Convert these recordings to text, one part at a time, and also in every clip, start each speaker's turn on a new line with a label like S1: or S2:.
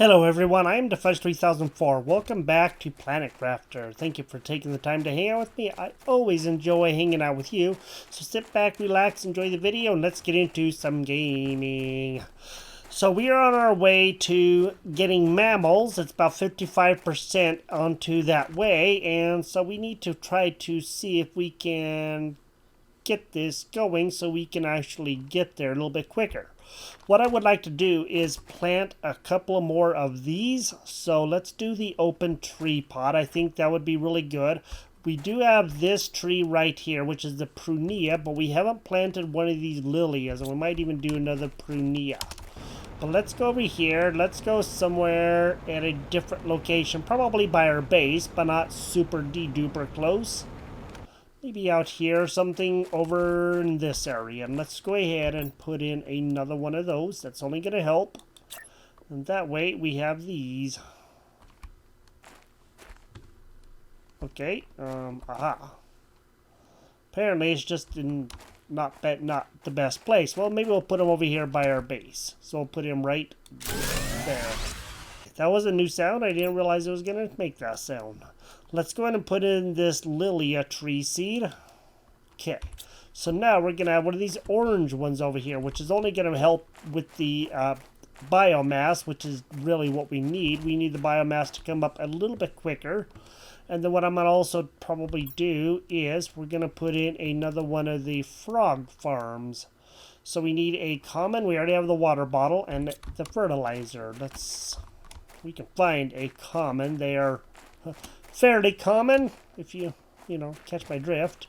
S1: Hello everyone, I am Defudge3004. Welcome back to Planet Crafter. Thank you for taking the time to hang out with me. I always enjoy hanging out with you. So sit back, relax, enjoy the video, and let's get into some gaming. So we are on our way to getting mammals. It's about 55% onto that way, and so we need to try to see if we can get this going so we can actually get there a little bit quicker. What I would like to do is plant a couple more of these. So let's do the open tree pot. I think that would be really good. We do have this tree right here, which is the prunia, but we haven't planted one of these lilias, and we might even do another prunia. But let's go over here. Let's go somewhere at a different location, probably by our base, but not super de-duper close. Maybe out here, something over in this area. And let's go ahead and put in another one of those. That's only going to help. And that way we have these. Okay. Aha. Apparently it's just not the best place. Well, maybe we'll put them over here by our base. So we'll put him right there. That was a new sound. I didn't realize it was going to make that sound. Let's go ahead and put in this lilia tree seed. Okay. So now we're going to have one of these orange ones over here, which is only going to help with the biomass, which is really what we need. We need the biomass to come up a little bit quicker. And then what I'm going to also probably do is we're going to put in another one of the frog farms. So we need a common. We already have the water bottle and the fertilizer. We can find a common. They are fairly common, if you catch my drift.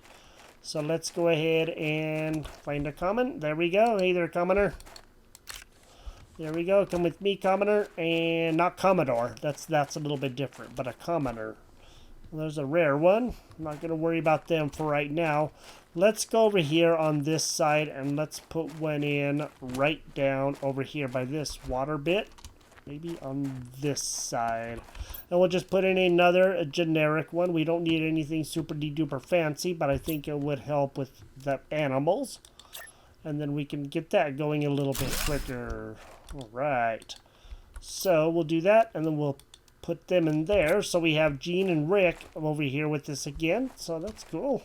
S1: So let's go ahead and find a common. There we go. Hey there, commoner. There we go. Come with me, commoner. And not Commodore. That's a little bit different, but a commoner. There's a rare one. I'm not going to worry about them for right now. Let's go over here on this side, and let's put one in right down over here by this water bit. Maybe on this side. And we'll just put in another generic one. We don't need anything super de-duper fancy, but I think it would help with the animals. And then we can get that going a little bit quicker. Alright. So we'll do that, and then we'll put them in there. So we have Gene and Rick over here with us again. So that's cool.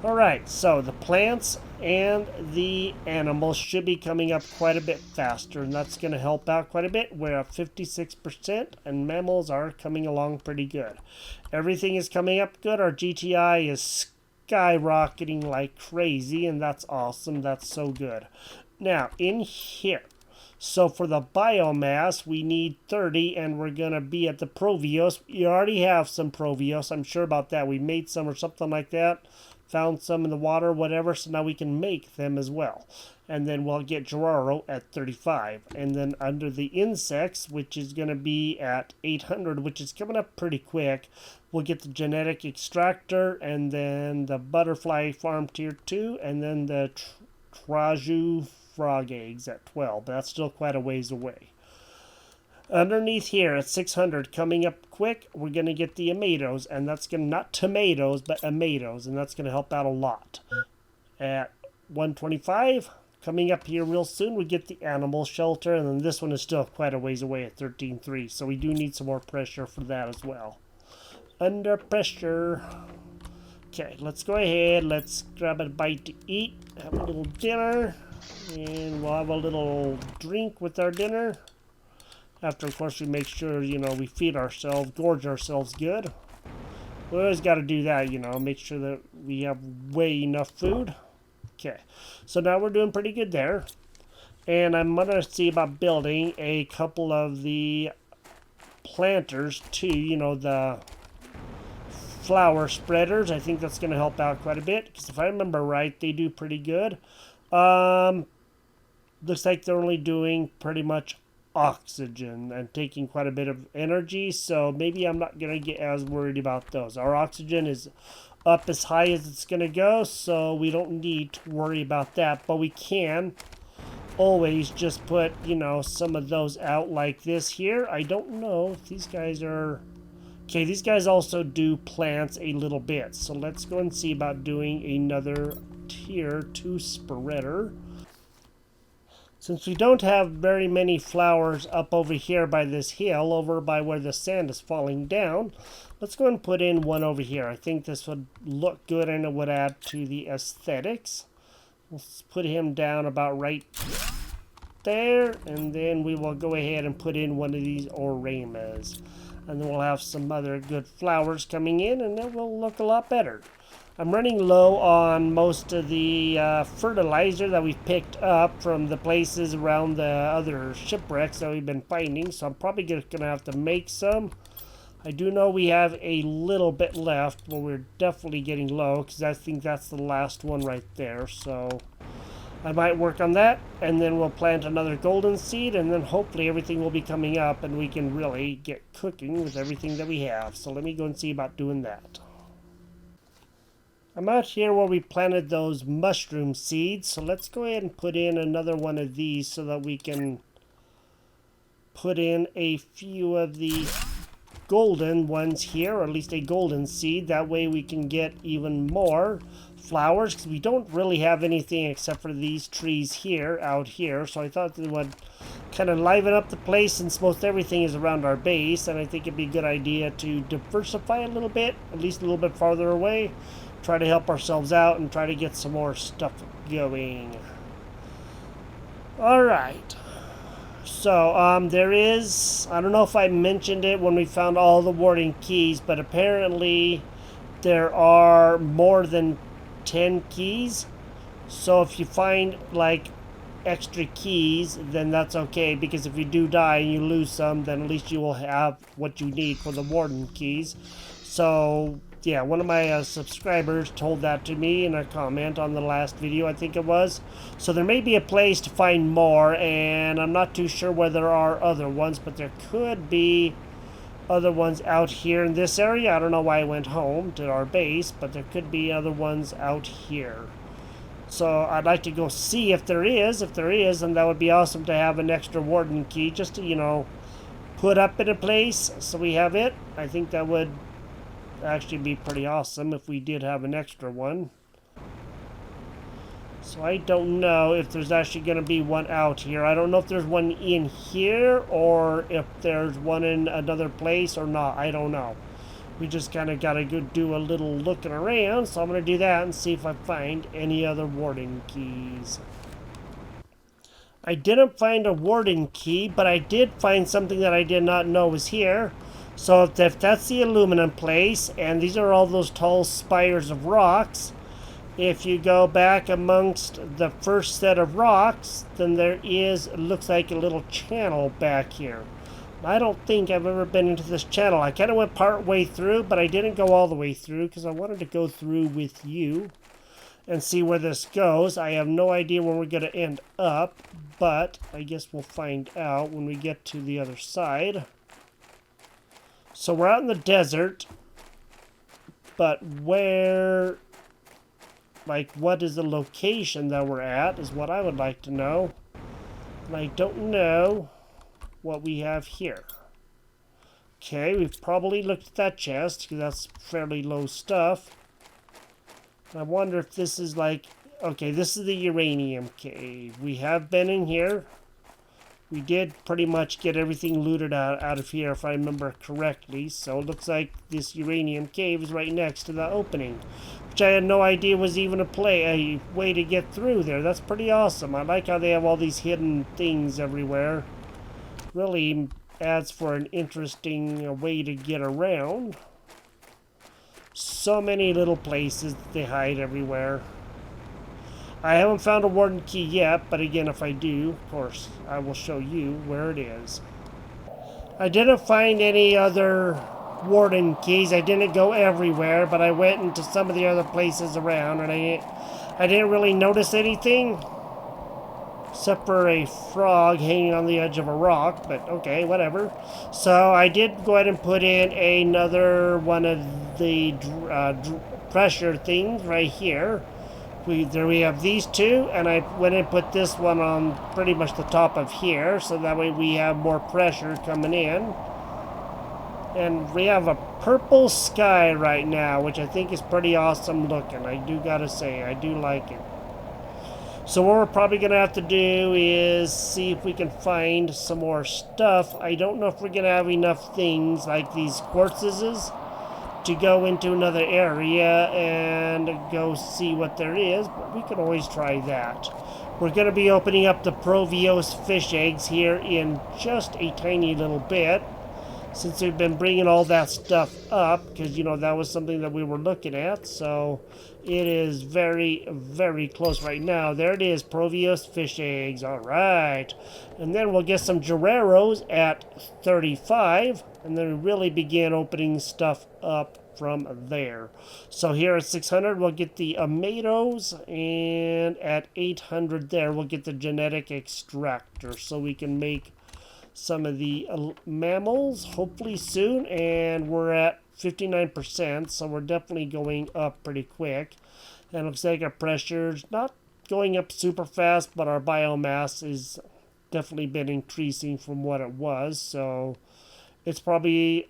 S1: Alright, so the plants and the animals should be coming up quite a bit faster, and that's going to help out quite a bit. We're at 56%, and mammals are coming along pretty good. Everything is coming up good. Our GTI is skyrocketing like crazy, and that's awesome. That's so good. Now, in here, so for the biomass, we need 30, and we're going to be at the Provios. You already have some Provios. I'm sure about that. We made some or something like that. Found some in the water, whatever, so now we can make them as well. And then we'll get Gerardo at 35. And then under the insects, which is going to be at 800, which is coming up pretty quick, we'll get the genetic extractor, and then the butterfly farm tier 2, and then the Traju frog eggs at 12. But that's still quite a ways away. Underneath here at 600, coming up quick, we're going to get the tomatoes, and that's going to, not tomatoes, but tomatoes, and that's going to help out a lot. At 125, coming up here real soon, we get the animal shelter, and then this one is still quite a ways away at 13.3, so we do need some more pressure for that as well. Under pressure. Okay, let's go ahead, let's grab a bite to eat, have a little dinner, and we'll have a little drink with our dinner. After, of course, we make sure, we feed ourselves, gorge ourselves good. We always got to do that, make sure that we have way enough food. Okay, so now we're doing pretty good there. And I'm going to see about building a couple of the planters too, the flower spreaders. I think that's going to help out quite a bit, because if I remember right, they do pretty good. Looks like they're only doing pretty much oxygen and taking quite a bit of energy, so maybe I'm not gonna get as worried about those. Our oxygen is up as high as it's gonna go, so we don't need to worry about that, but we can always just put some of those out like this here. I don't know if these guys are okay. These guys also do plants a little bit, so let's go and see about doing another tier 2 spreader. Since we don't have very many flowers up over here by this hill, over by where the sand is falling down, let's go and put in one over here. I think this would look good and it would add to the aesthetics. Let's put him down about right there, and then we will go ahead and put in one of these oramas. And then we'll have some other good flowers coming in, and it will look a lot better. I'm running low on most of the fertilizer that we've picked up from the places around the other shipwrecks that we've been finding, so I'm probably just going to have to make some. I do know we have a little bit left, but we're definitely getting low, because I think that's the last one right there, so I might work on that, and then we'll plant another golden seed, and then hopefully everything will be coming up, and we can really get cooking with everything that we have. So let me go and see about doing that. I'm out here where we planted those mushroom seeds, so let's go ahead and put in another one of these so that we can put in a few of the golden ones here, or at least a golden seed. That way we can get even more flowers, because we don't really have anything except for these trees here, out here, so I thought they would kind of liven up the place since most everything is around our base, and I think it'd be a good idea to diversify a little bit, at least a little bit farther away. Try to help ourselves out and try to get some more stuff going. Alright. So, there is, I don't know if I mentioned it when we found all the warden keys, but apparently there are more than 10 keys. So if you find, like, extra keys, then that's okay, because if you do die and you lose some, then at least you will have what you need for the warden keys. So yeah, one of my subscribers told that to me in a comment on the last video, I think it was. So there may be a place to find more, and I'm not too sure where there are other ones, but there could be other ones out here in this area. I don't know why I went home to our base, but there could be other ones out here. So I'd like to go see if there is. If there is, then that would be awesome to have an extra warden key just to, you know, put up in a place so we have it. I think that would actually be pretty awesome if we did have an extra one. So I don't know if there's actually going to be one out here. I don't know if there's one in here or if there's one in another place or not. I don't know. We just kind of got to go do a little looking around. So I'm going to do that and see if I find any other warden keys. I didn't find a warden key, but I did find something that I did not know was here. So if that's the aluminum place, and these are all those tall spires of rocks, if you go back amongst the first set of rocks, then there is, it looks like a little channel back here. I don't think I've ever been into this channel. I kind of went part way through, but I didn't go all the way through because I wanted to go through with you and see where this goes. I have no idea where we're going to end up, but I guess we'll find out when we get to the other side. So we're out in the desert, but where, like, what is the location that we're at is what I would like to know. And I don't know what we have here. Okay, we've probably looked at that chest, because that's fairly low stuff. I wonder if this is like, okay, this is the uranium cave. We have been in here. We did pretty much get everything looted out of here, if I remember correctly. So it looks like this uranium cave is right next to the opening, which I had no idea was even a way to get through there. That's pretty awesome. I like how they have all these hidden things everywhere. Really adds for an interesting way to get around. So many little places that they hide everywhere. I haven't found a warden key yet, but again, if I do, of course, I will show you where it is. I didn't find any other warden keys. I didn't go everywhere, but I went into some of the other places around, and I didn't really notice anything, except for a frog hanging on the edge of a rock, but okay, whatever. So I did go ahead and put in another one of the pressure things right here. There we have these two, and I went and put this one on pretty much the top of here, so that way we have more pressure coming in. And we have a purple sky right now, which I think is pretty awesome looking. I do gotta say, I do like it. So what we're probably going to have to do is see if we can find some more stuff. I don't know if we're going to have enough things like these quartzes to go into another area and go see what there is, but we can always try that. We're going to be opening up the Provios fish eggs here in just a tiny little bit, since we've been bringing all that stuff up, because, you know, that was something that we were looking at. So it is very, very close right now. There it is, Provios fish eggs. All right. And then we'll get some Gereros at 35, and then we really begin opening stuff up from there. So here at 600, we'll get the Amatos, and at 800 there, we'll get the genetic extractor, so we can make some of the mammals hopefully soon. And we're at 59%, so we're definitely going up pretty quick. And it looks like our pressure's not going up super fast, but our biomass is definitely been increasing from what it was. So it's probably,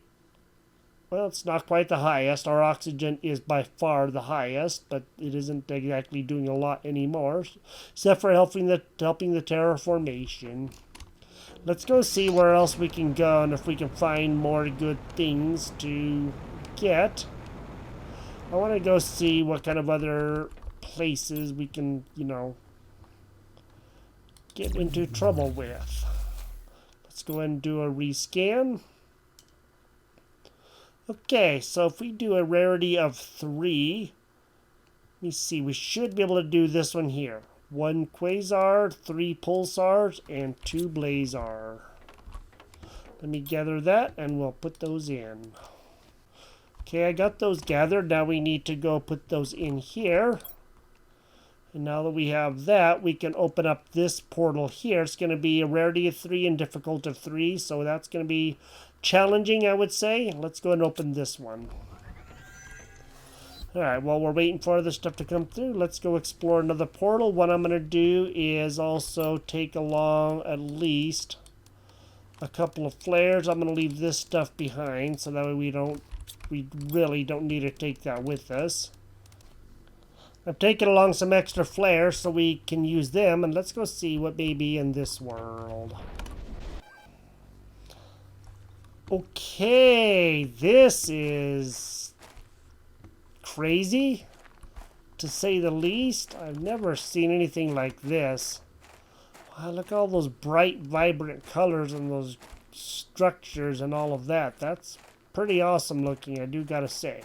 S1: well, it's not quite the highest. Our oxygen is by far the highest, but it isn't exactly doing a lot anymore, except for helping the terraformation. Let's go see where else we can go and if we can find more good things to get. I want to go see what kind of other places we can, you know, get into trouble with. Let's go ahead and do a rescan. Okay, so if we do a rarity of 3, let me see, we should be able to do this one here. 1 quasar, 3 pulsars, and 2 blazar. Let me gather that, and we'll put those in. Okay, I got those gathered. Now we need to go put those in here. And now that we have that, we can open up this portal here. It's going to be a rarity of 3 and difficult of 3, so that's going to be challenging, I would say. Let's go and open this one. Alright, while we're waiting for other stuff to come through, let's go explore another portal. What I'm going to do is also take along at least a couple of flares. I'm going to leave this stuff behind, so that way we really don't need to take that with us. I've taken along some extra flares so we can use them, and let's go see what may be in this world. Okay, this is crazy, to say the least. I've never seen anything like this. Wow, look at all those bright, vibrant colors and those structures and all of that. That's pretty awesome looking, I do gotta say.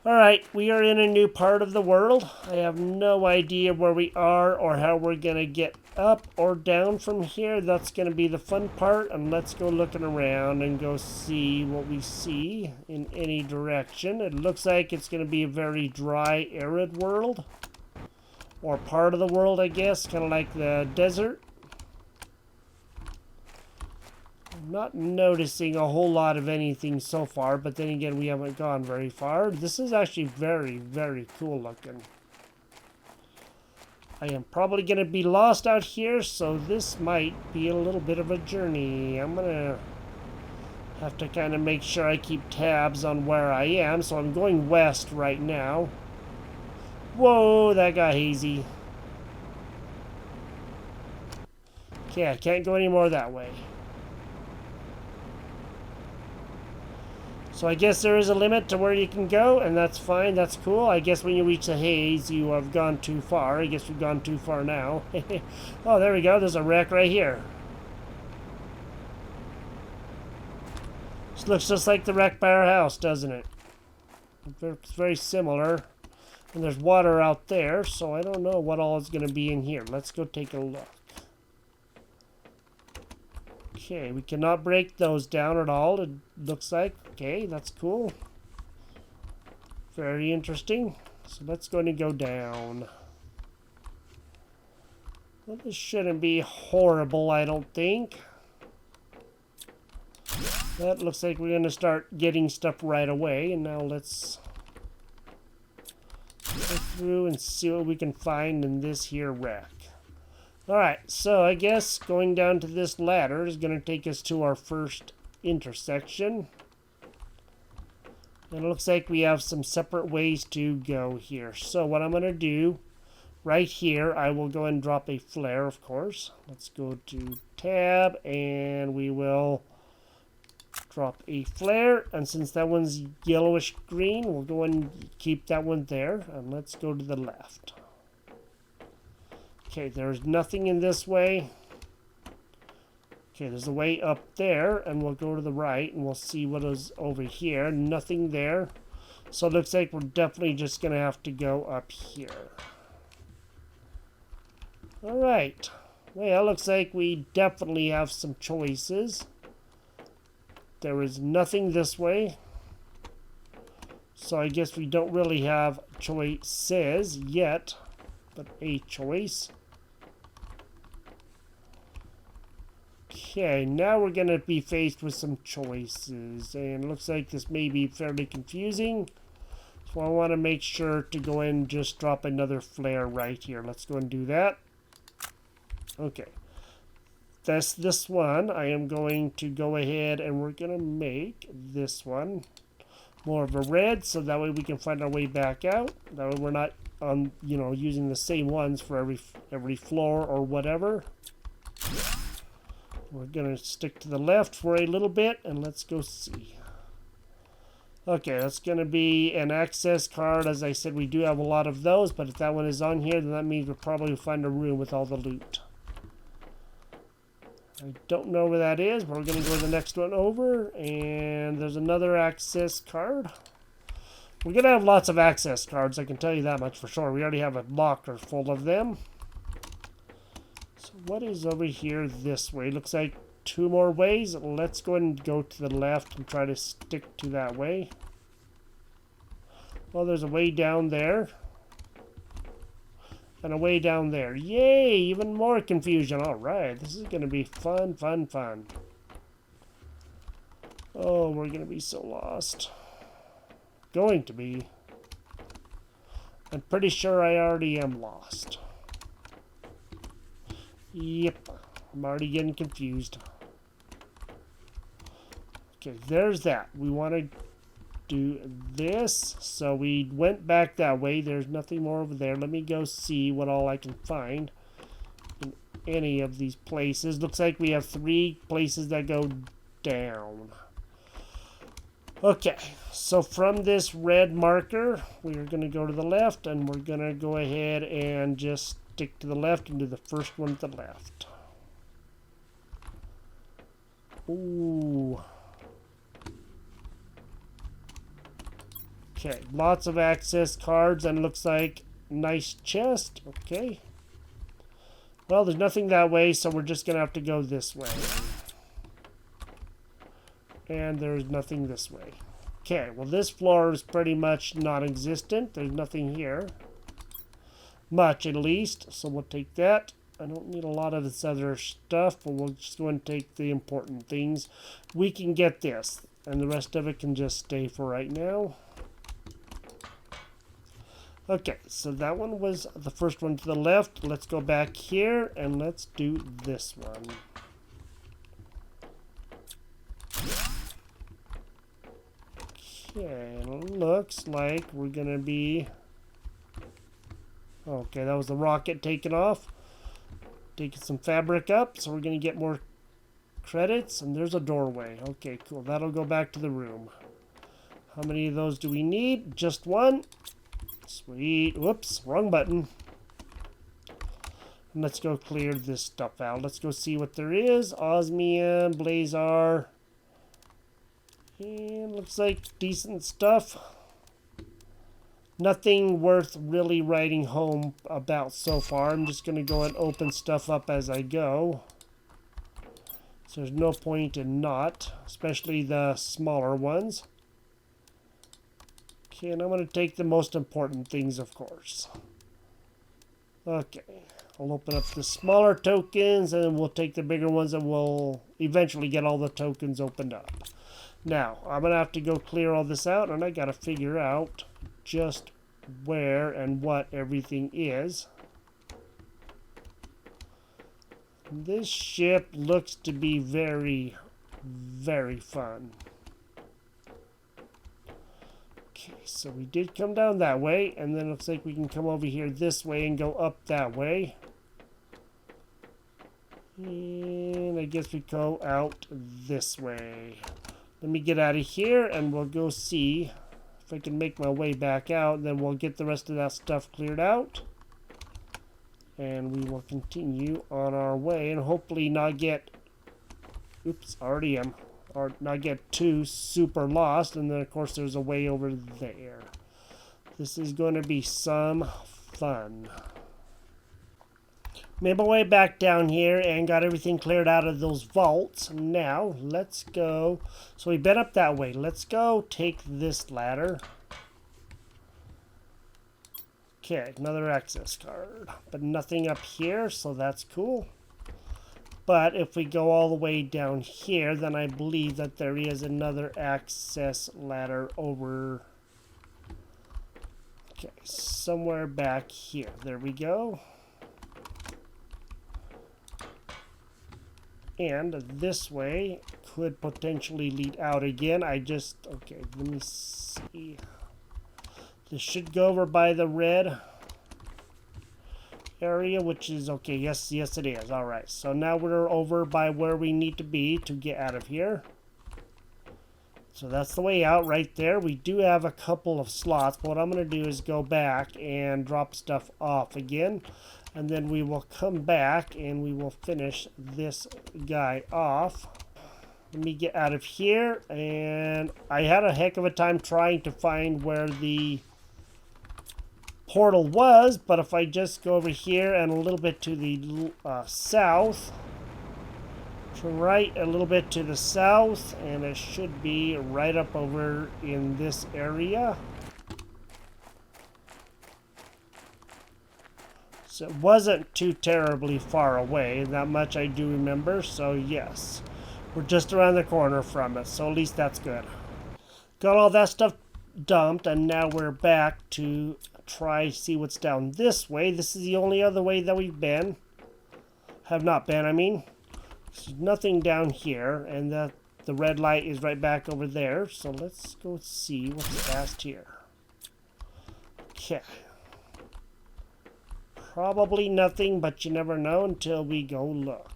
S1: Alright, we are in a new part of the world. I have no idea where we are or how we're gonna get up or down from here. That's gonna be the fun part, and let's go looking around and go see what we see in any direction. It looks like it's gonna be a very dry, arid world, or part of the world, I guess, kind of like the desert. I'm not noticing a whole lot of anything so far, but then again, we haven't gone very far. This is actually very, very cool looking. I am probably going to be lost out here, so this might be a little bit of a journey. I'm going to have to kind of make sure I keep tabs on where I am. So I'm going west right now. Whoa, that got hazy. Okay, I can't go any more that way. So I guess there is a limit to where you can go, and that's fine, that's cool. I guess when you reach the haze, you have gone too far. I guess we've gone too far now. Oh, there we go, there's a wreck right here. This looks just like the wreck by our house, doesn't it? It's very similar. And there's water out there, so I don't know what all is going to be in here. Let's go take a look. Okay, we cannot break those down at all, it looks like. Okay, that's cool. Very interesting. So let's go and go down. Well, this shouldn't be horrible, I don't think. That looks like we're going to start getting stuff right away. And now let's go through and see what we can find in this here wreck. Alright, so I guess going down to this ladder is going to take us to our first intersection. And it looks like we have some separate ways to go here. So what I'm going to do right here, I will go and drop a flare, of course. Let's go to tab, and we will drop a flare. And since that one's yellowish green, we'll go and keep that one there. And let's go to the left. Okay, there's nothing in this way. Okay, there's a way up there, and we'll go to the right, and we'll see what is over here. Nothing there. So it looks like we're definitely just going to have to go up here. Alright. Well, looks like we definitely have some choices. There is nothing this way. So I guess we don't really have choices yet, but a choice. Okay, now we're going to be faced with some choices, and it looks like this may be fairly confusing. So I want to make sure to go in and just drop another flare right here. Let's go and do that. Okay. This one, I am going to go ahead and we're going to make this one more of a red, so that way we can find our way back out. That way we're not on, using the same ones for every floor or whatever. We're going to stick to the left for a little bit, and let's go see. Okay, that's going to be an access card. As I said, we do have a lot of those, but if that one is on here, then that means we'll probably find a room with all the loot. I don't know where that is, but we're going to go to the next one over, and there's another access card. We're going to have lots of access cards, I can tell you that much for sure. We already have a locker full of them. So what is over here this way? Looks like 2 more ways. Let's go ahead and go to the left and try to stick to that way. Well, there's a way down there. And a way down there. Yay! Even more confusion. Alright, this is going to be fun, fun, fun. Oh, we're going to be so lost. Going to be. I'm pretty sure I already am lost. Yep, I'm already getting confused. Okay, there's that. We want to do this. So we went back that way. There's nothing more over there. Let me go see what all I can find in any of these places. Looks like we have 3 places that go down. Okay, so from this red marker, we're going to go to the left, and we're going to go ahead and just stick to the left and do the first one to the left. Ooh. Okay, lots of access cards, and looks like nice chest. Okay. Well, there's nothing that way, so we're just going to have to go this way. And there's nothing this way. Okay, well this floor is pretty much non-existent. There's nothing here. Much, at least. So we'll take that. I don't need a lot of this other stuff, but we'll just go and take the important things. We can get this, and the rest of it can just stay for right now. Okay, so that one was the first one to the left. Let's go back here, and let's do this one. Okay, looks like we're going to be... Okay, that was the rocket taking off. Taking some fabric up, so we're going to get more credits. And there's a doorway. Okay, cool. That'll go back to the room. How many of those do we need? Just one. Sweet. Whoops, wrong button. And let's go clear this stuff out. Let's go see what there is. Osmium, Blazar. And looks like decent stuff. Nothing worth really writing home about so far. I'm just going to go and open stuff up as I go. So there's no point in not, especially the smaller ones. Okay, and I'm going to take the most important things, of course. Okay, I'll open up the smaller tokens, and then we'll take the bigger ones, and we'll eventually get all the tokens opened up. Now, I'm going to have to go clear all this out, and I got to figure out just where and what everything is. This ship looks to be very, very fun. Okay, so we did come down that way, and then it looks like we can come over here this way and go up that way. And I guess we go out this way. Let me get out of here, and we'll go see if I can make my way back out. Then we'll get the rest of that stuff cleared out. And we will continue on our way and hopefully not get... Oops, already am. Or not get too super lost. And then, of course, there's a way over there. This is going to be some fun. Made my way back down here and got everything cleared out of those vaults. Now, let's go. So we've been up that way. Let's go take this ladder. Okay, another access card. But nothing up here, so that's cool. But if we go all the way down here, then I believe that there is another access ladder over... Okay, somewhere back here. There we go. And this way could potentially lead out again. Okay, let me see. This should go over by the red area, which is okay. Yes, it is. All right. So now we're over by where we need to be to get out of here. So that's the way out right there. We do have a couple of slots. But what I'm going to do is go back and drop stuff off again. And then we will come back and we will finish this guy off. Let me get out of here. And I had a heck of a time trying to find where the portal was, but if I just go over here and a little bit to the south, to right a little bit to the south, and it should be right up over in this area. So it wasn't too terribly far away, that much I do remember, so yes, we're just around the corner from it, so at least that's good. Got all that stuff dumped, and now we're back to try see what's down this way. This is the only other way that we've been. Have not been, I mean. There's nothing down here, and the red light is right back over there. So let's go see what's past here. Okay. Probably nothing, but you never know until we go look.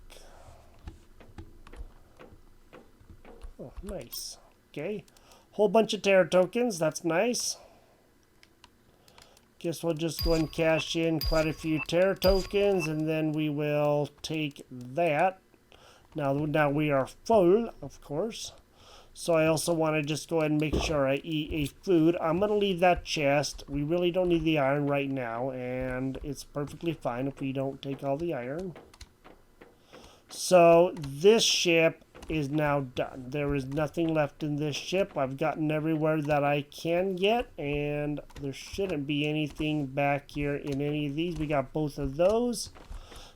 S1: Oh, nice. Okay. Whole bunch of terror tokens. That's nice. Guess we'll just go and cash in quite a few terror tokens, and then we will take that. Now we are full, of course. So I also want to just go ahead and make sure I eat a food. I'm going to leave that chest. We really don't need the iron right now, and it's perfectly fine if we don't take all the iron. So this ship is now done. There is nothing left in this ship. I've gotten everywhere that I can get, and there shouldn't be anything back here in any of these. We got both of those,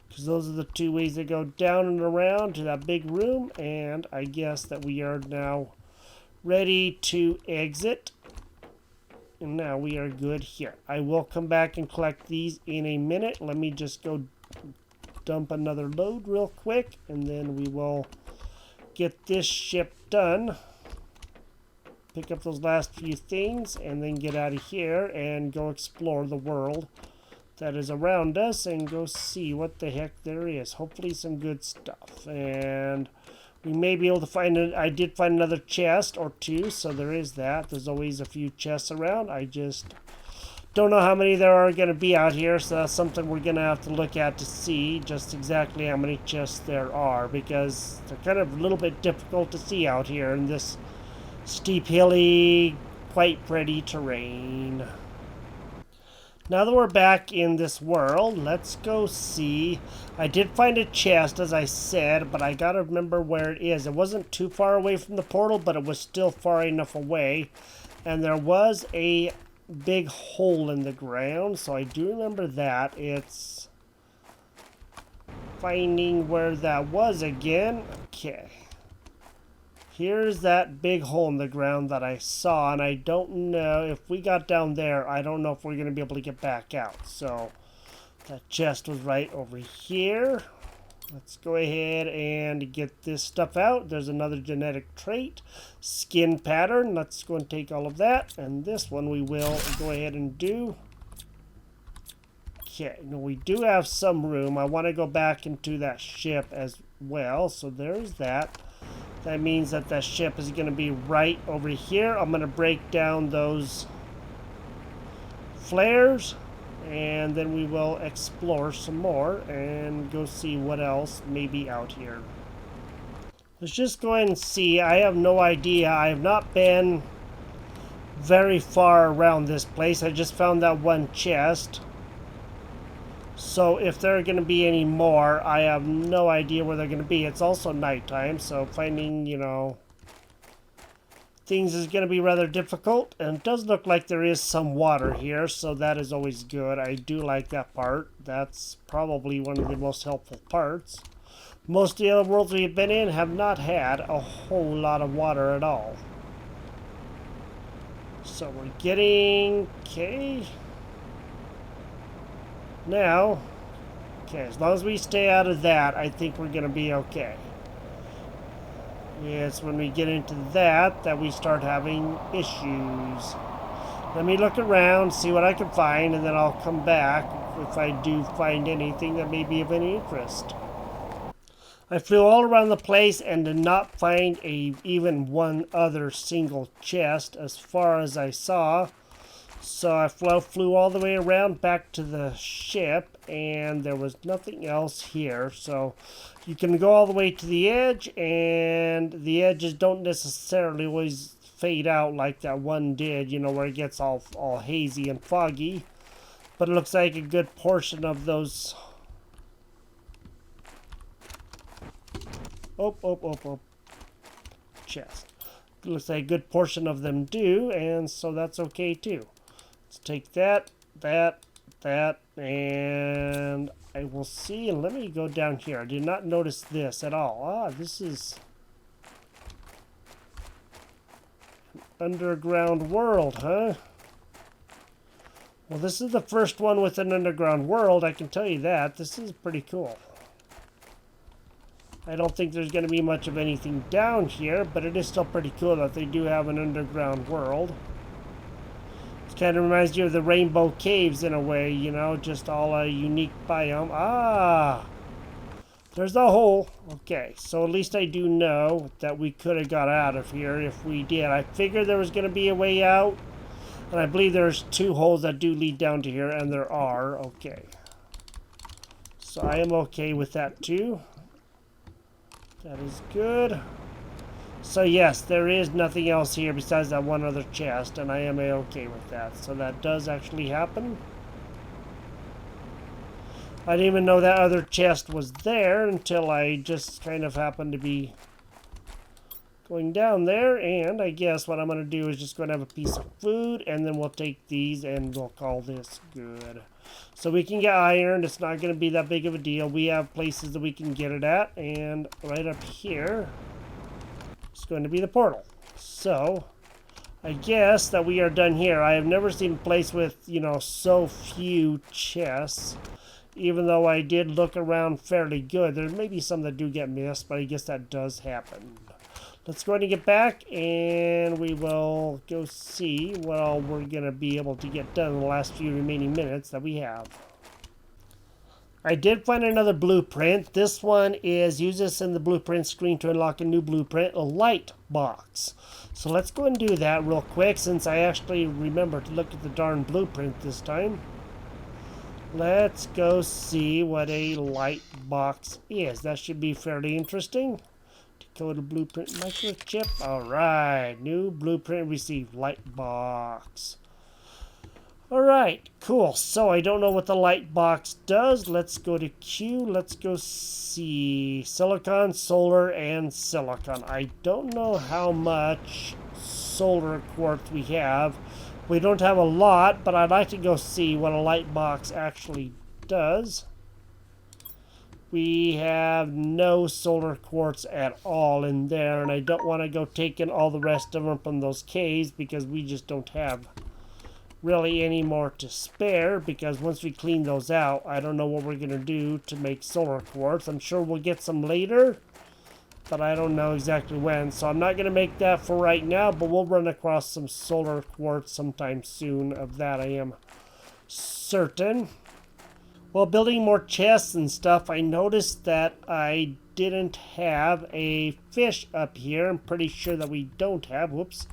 S1: because those are the two ways that go down and around to that big room, and I guess that we are now ready to exit. And now we are good here. I will come back and collect these in a minute. Let me just go dump another load real quick, and then we will get this ship done, pick up those last few things, and then get out of here and go explore the world that is around us and go see what the heck there is. Hopefully some good stuff, and we may be able to find it. I did find another chest or two, so there is that. There's always a few chests around. I just don't know how many there are going to be out here, so that's something we're going to have to look at to see just exactly how many chests there are, because they're kind of a little bit difficult to see out here in this steep, hilly, quite pretty terrain. Now that we're back in this world, let's go see. I did find a chest, as I said, but I got to remember where it is. It wasn't too far away from the portal, but it was still far enough away, and there was a big hole in the ground, so I do remember that. It's finding where that was again. Okay, here's that big hole in the ground that I saw, and I don't know if we got down there. I don't know if we're going to be able to get back out. So that chest was right over here. Let's go ahead and get this stuff out. There's another genetic trait. Skin pattern. Let's go and take all of that. And this one we will go ahead and do. Okay, now we do have some room. I want to go back into that ship as well. So there's that. That means that that ship is going to be right over here. I'm going to break down those flares. And then we will explore some more and go see what else may be out here. Let's just go ahead and see. I have no idea. I have not been very far around this place. I just found that one chest. So if there are going to be any more, I have no idea where they're going to be. It's also nighttime, so finding, you know, things is going to be rather difficult, and it does look like there is some water here, so that is always good. I do like that part. That's probably one of the most helpful parts. Most of the other worlds we've been in have not had a whole lot of water at all. So we're getting... okay. Now, okay, as long as we stay out of that, I think we're going to be okay. It's when we get into that we start having issues. Let me look around, see what I can find, and then I'll come back if I do find anything that may be of any interest. I flew all around the place and did not find even one other single chest as far as I saw. So I flew all the way around back to the ship, and there was nothing else here. So you can go all the way to the edge, and the edges don't necessarily always fade out like that one did, you know, where it gets all hazy and foggy. But it looks like a good portion of those... Oh. Chest. It looks like a good portion of them do, and so that's okay too. Let's take that, and I will see. Let me go down here. I did not notice this at all. Ah, this is an underground world, huh? Well, this is the first one with an underground world, I can tell you that. This is pretty cool. I don't think there's going to be much of anything down here, but it is still pretty cool that they do have an underground world. Kind of reminds you of the Rainbow Caves in a way, you know, just all a unique biome. Ah, there's the hole. Okay, so at least I do know that we could have got out of here if we did. I figured there was going to be a way out, and I believe there's 2 holes that do lead down to here, and there are. Okay, so I am okay with that too. That is good. So yes, there is nothing else here besides that one other chest, and I am okay with that. So that does actually happen. I didn't even know that other chest was there until I just kind of happened to be going down there. And I guess what I'm going to do is just going to have a piece of food, and then we'll take these and we'll call this good. So we can get iron. It's not going to be that big of a deal. We have places that we can get it at, and right up here... it's going to be the portal. So, I guess that we are done here. I have never seen a place with, you know, so few chests. Even though I did look around fairly good. There may be some that do get missed, but I guess that does happen. Let's go ahead and get back, and we will go see what all we're going to be able to get done in the last few remaining minutes that we have. I did find another blueprint. This one is, use this in the blueprint screen to unlock a new blueprint, a light box. So let's go and do that real quick since I actually remember to look at the darn blueprint this time. Let's go see what a light box is. That should be fairly interesting. Dakota blueprint microchip. Alright, new blueprint received, light box. Alright, cool. So I don't know what the light box does. Let's go to Q. Let's go see silicon, solar, and silicon. I don't know how much solar quartz we have. We don't have a lot, but I'd like to go see what a light box actually does. We have no solar quartz at all in there, and I don't want to go taking all the rest of them from those caves because we just don't have really any more to spare, because once we clean those out, I don't know what we're going to do to make solar quartz. I'm sure we'll get some later, but I don't know exactly when. So I'm not going to make that for right now, but we'll run across some solar quartz sometime soon. Of that I am certain. While building more chests and stuff, I noticed that I didn't have a fish up here. I'm pretty sure that we don't have. Whoops.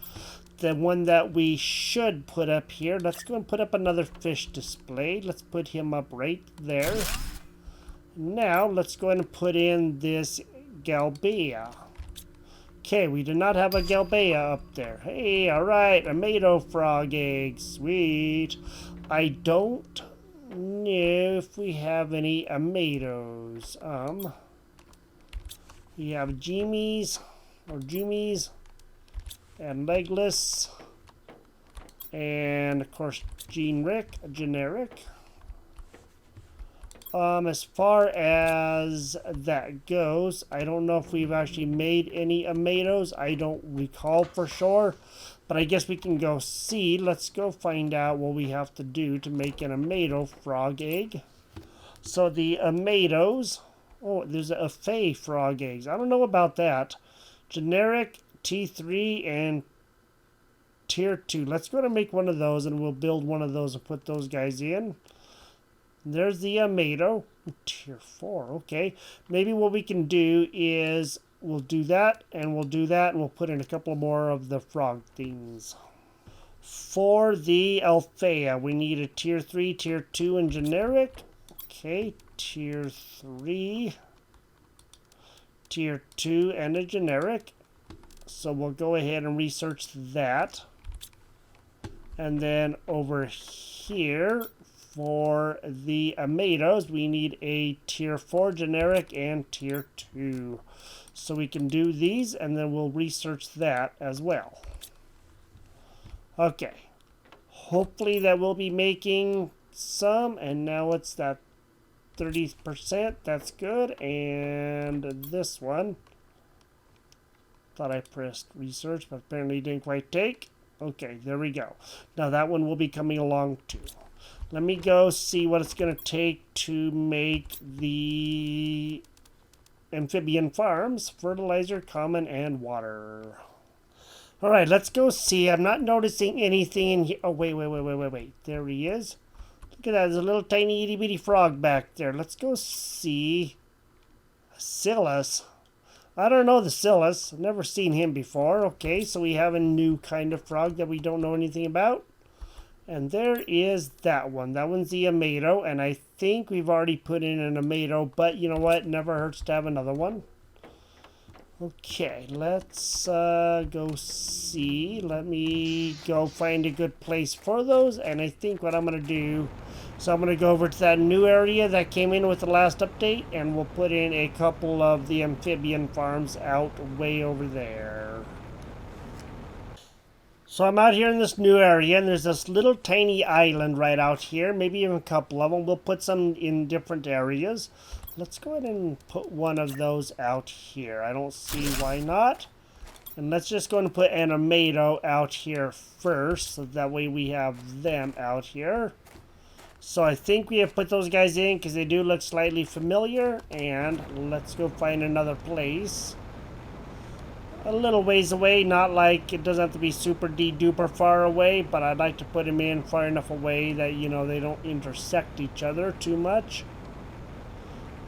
S1: The one that we should put up here. Let's go and put up another fish display. Let's put him up right there. Now, let's go ahead and put in this Galbea. Okay, we do not have a Galbea up there. Hey, alright, a Mato frog egg. Sweet. I don't know if we have any Amatos. We have Jimies, or Jumies, and Legless, and of course generic. As far as that goes, I don't know if we've actually made any Amatos. I don't recall for sure, but I guess we can go see. Let's go find out what we have to do to make an Amato frog egg. So the Amatos, oh, there's a Fey frog eggs. I don't know about that. Generic, T3, and Tier 2. Let's go to make one of those, and we'll build one of those and put those guys in. There's the Amato. Tier 4, okay. Maybe what we can do is we'll do that, and we'll do that, and we'll put in a couple more of the frog things. For the Althea, we need a Tier 3, Tier 2, and generic. Okay, Tier 3, Tier 2, and a generic. So we'll go ahead and research that. And then over here, for the Amatos, we need a Tier 4 generic and Tier 2. So we can do these, and then we'll research that as well. Okay. Hopefully that will be making some, and now it's that 30%. That's good. And this one, thought I pressed research, but apparently didn't quite take. Okay, there we go. Now that one will be coming along too. Let me go see what it's going to take to make the amphibian farms, fertilizer, common, and water. All right, let's go see. I'm not noticing anything in here. Oh, wait. There he is. Look at that. There's a little tiny itty bitty frog back there. Let's go see. Scillas. I don't know the Scillas. I've never seen him before. Okay, so we have a new kind of frog that we don't know anything about. And there is that one. That one's the Amato, and I think we've already put in an Amato, but you know what? Never hurts to have another one. Okay, let's go see. Let me go find a good place for those, and I think what I'm going to do, so I'm going to go over to that new area that came in with the last update, and we'll put in a couple of the amphibian farms out way over there. So I'm out here in this new area, and there's this little tiny island right out here, maybe even a couple of them. We'll put some in different areas. Let's go ahead and put one of those out here. I don't see why not. And let's just go and put an Amato out here first, so that way we have them out here. So I think we have put those guys in because they do look slightly familiar. And let's go find another place. A little ways away, not like it doesn't have to be super duper far away, but I'd like to put them in far enough away that, you know, they don't intersect each other too much.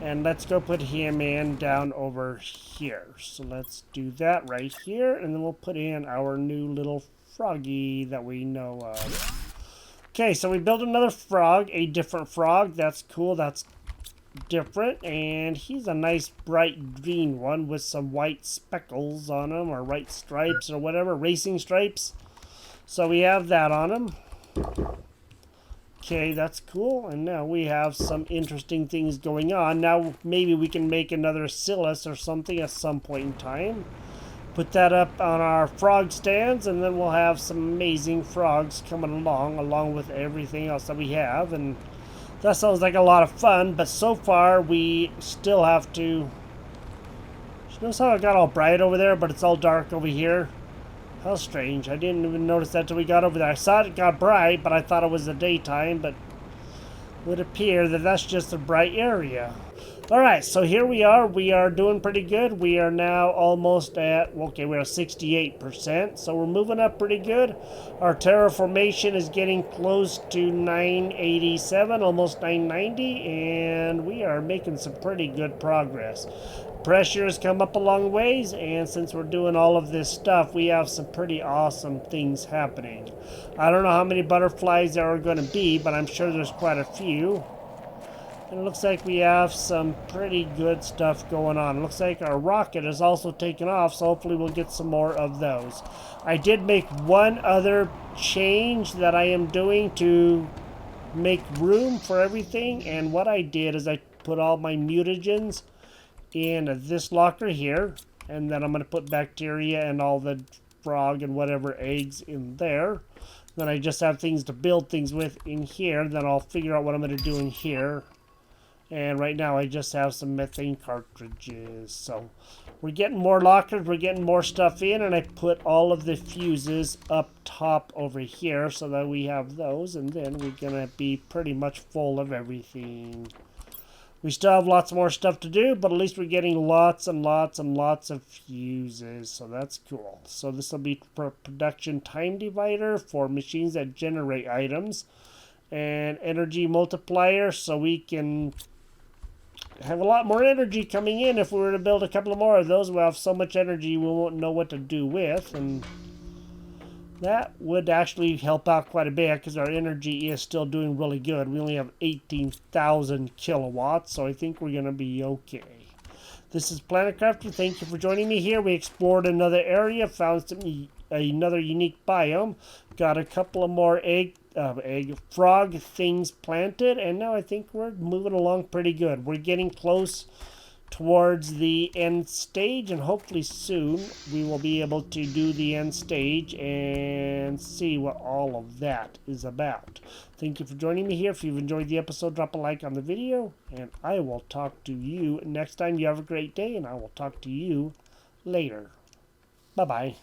S1: And let's go put him in down over here. So let's do that right here, and then we'll put in our new little froggy that we know of. Okay, so we built another frog, a different frog. That's cool, that's different, and he's a nice bright green one with some white speckles on him, or white stripes, or whatever, racing stripes. So we have that on him. Okay, that's cool, and now we have some interesting things going on. Now maybe we can make another Scillas or something at some point in time. Put that up on our frog stands, and then we'll have some amazing frogs coming along with everything else that we have, and that sounds like a lot of fun, but so far we still have to... Notice how it got all bright over there, but it's all dark over here? How strange. I didn't even notice that till we got over there. I saw it got bright, but I thought it was the daytime, but it would appear that that's just a bright area. Alright, so here we are. We are doing pretty good. We are now almost at, okay, we're at 68%, so we're moving up pretty good. Our terraformation is getting close to 987, almost 990, and we are making some pretty good progress. Pressure has come up a long ways, and since we're doing all of this stuff, we have some pretty awesome things happening. I don't know how many butterflies there are going to be, but I'm sure there's quite a few. And it looks like we have some pretty good stuff going on. It looks like our rocket is also taken off, so hopefully we'll get some more of those. I did make one other change that I am doing to make room for everything, and what I did is I put all my mutagens in this locker here, and then I'm going to put bacteria and all the frog and whatever eggs in there. Then I just have things to build things with in here. Then I'll figure out what I'm going to do in here. And right now I just have some methane cartridges. So we're getting more lockers, we're getting more stuff in, and I put all of the fuses up top over here so that we have those, and then we're gonna be pretty much full of everything. We still have lots more stuff to do, but at least we're getting lots and lots and lots of fuses, so that's cool. So this will be production time divider for machines that generate items, and energy multiplier so we can have a lot more energy coming in. If we were to build a couple of more of those, we'll have so much energy we won't know what to do with, and that would actually help out quite a bit because our energy is still doing really good. We only have 18,000 kilowatts, so I think we're going to be okay. This is Planet Crafter. Thank you for joining me here. We explored another area, found another unique biome, got a couple of more frog things planted, and now I think we're moving along pretty good. We're getting close towards the end stage, and hopefully soon we will be able to do the end stage and see what all of that is about. Thank you for joining me here. If you've enjoyed the episode, drop a like on the video, and I will talk to you next time. You have a great day, and I will talk to you later. Bye-bye.